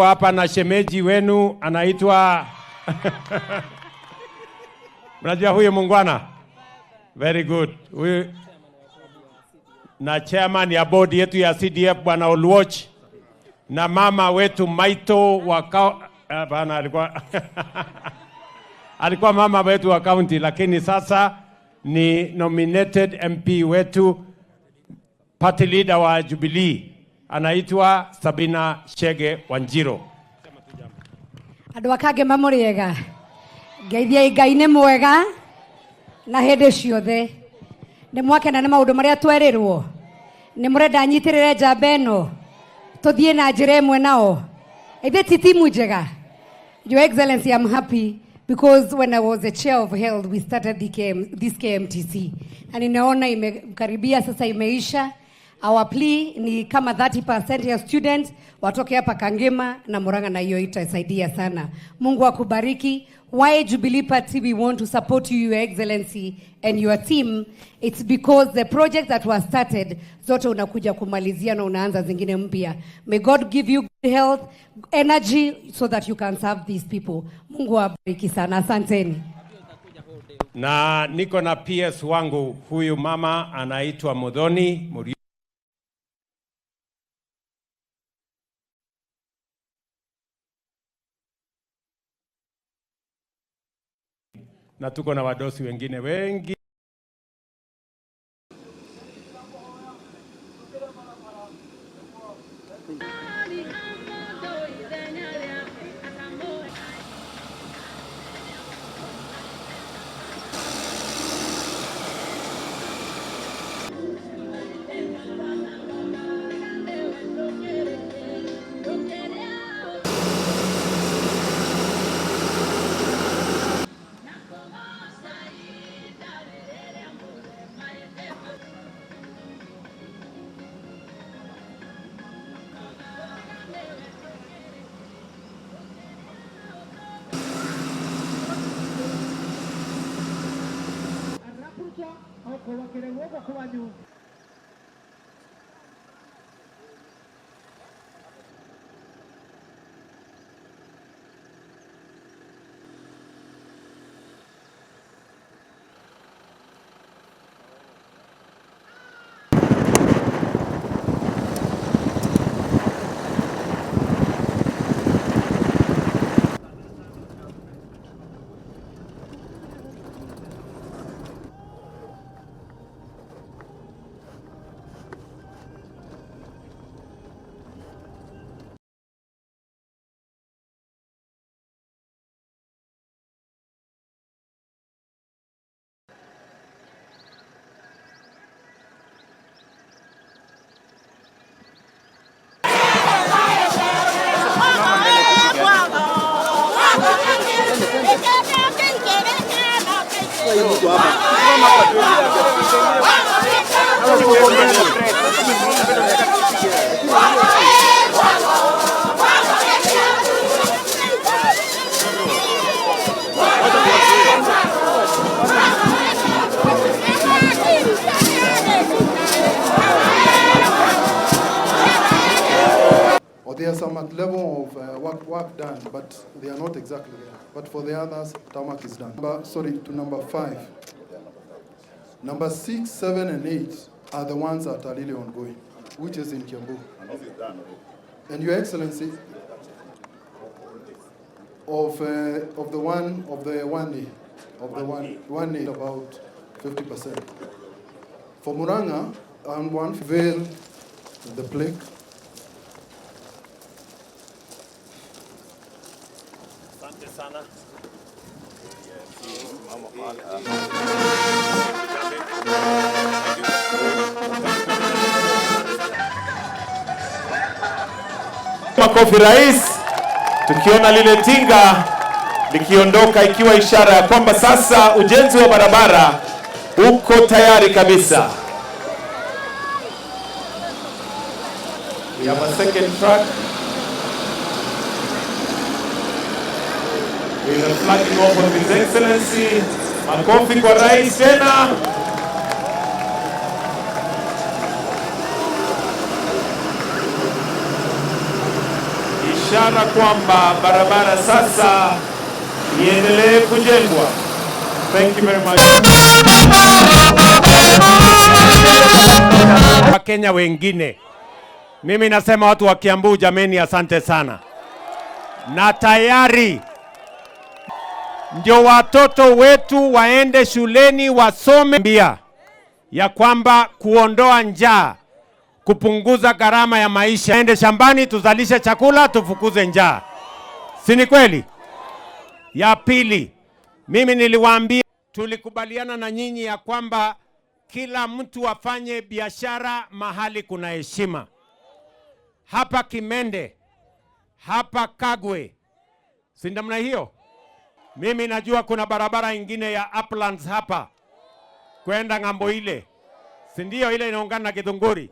Hapa na shemeji wenu anaitwa mnajua huyo mungwana? Very good. Huyo na chairman ya board yetu ya CDF bwana Oluoch, na mama wetu Maito bana alikuwa alikuwa mama wetu wa county, lakini sasa ni nominated MP wetu, party leader wa Jubilee, anaitwa Sabina Chege Wanjiro. Andu akage mamuriega ngeithia Ngai ni mwega na hende ciothe ni mwakena ni maundu maria twerirwo ni murenda nyitirire njamba eno tuthie na njira imwe nao ithe ti timu njega. Your Excellency, I'm happy because when I was the chair of health we started this KMTC and ninaona imekaribia sasa imeisha. Our plea ni kama 30% ya students watoke hapa Kangema na Murang'A, na hiyo itasaidia sana. Mungu akubariki. Why Jubilee Party we want to support you, Your Excellency, and your team? It's because the project that was started zote unakuja kumalizia na unaanza zingine mpya. May God give you good health, energy so that you can serve these people. Mungu awabariki sana. Asanteni. Na niko na PS wangu, huyu mama anaitwa Modoni na tuko na wadosi wengine wengi. There are some at level of work done, but they are not exactly there. But for the others, tarmac is done. Number 5. Number 6, 7, and 8 are the ones that are really ongoing, which is in Kiambu. And Your Excellency, of the one day, about 50%. For Murang'A, and one veil the plaque. Sana. Makofi rais, tukiona lile tinga likiondoka ikiwa ishara ya kwamba sasa ujenzi wa barabara uko tayari kabisa. We have a second truck. We are flagging off of His Excellency. Makofi kwa rais tena. ishara ishara kwamba barabara sasa iendelee kujengwa. Thank you very much. Wakenya wengine, mimi nasema watu wa Kiambu, jameni, asante sana, na tayari ndio watoto wetu waende shuleni wasome, mbia ya kwamba kuondoa njaa, kupunguza gharama ya maisha, ende shambani tuzalishe chakula, tufukuze njaa. Si ni kweli? Ya pili, mimi niliwaambia, tulikubaliana na nyinyi ya kwamba kila mtu afanye biashara mahali kuna heshima. Hapa Kimende, hapa Kagwe, si namna hiyo? Mimi najua kuna barabara ingine ya Uplands hapa kwenda ng'ambo ile, si ndio? Ile inaungana na Githunguri.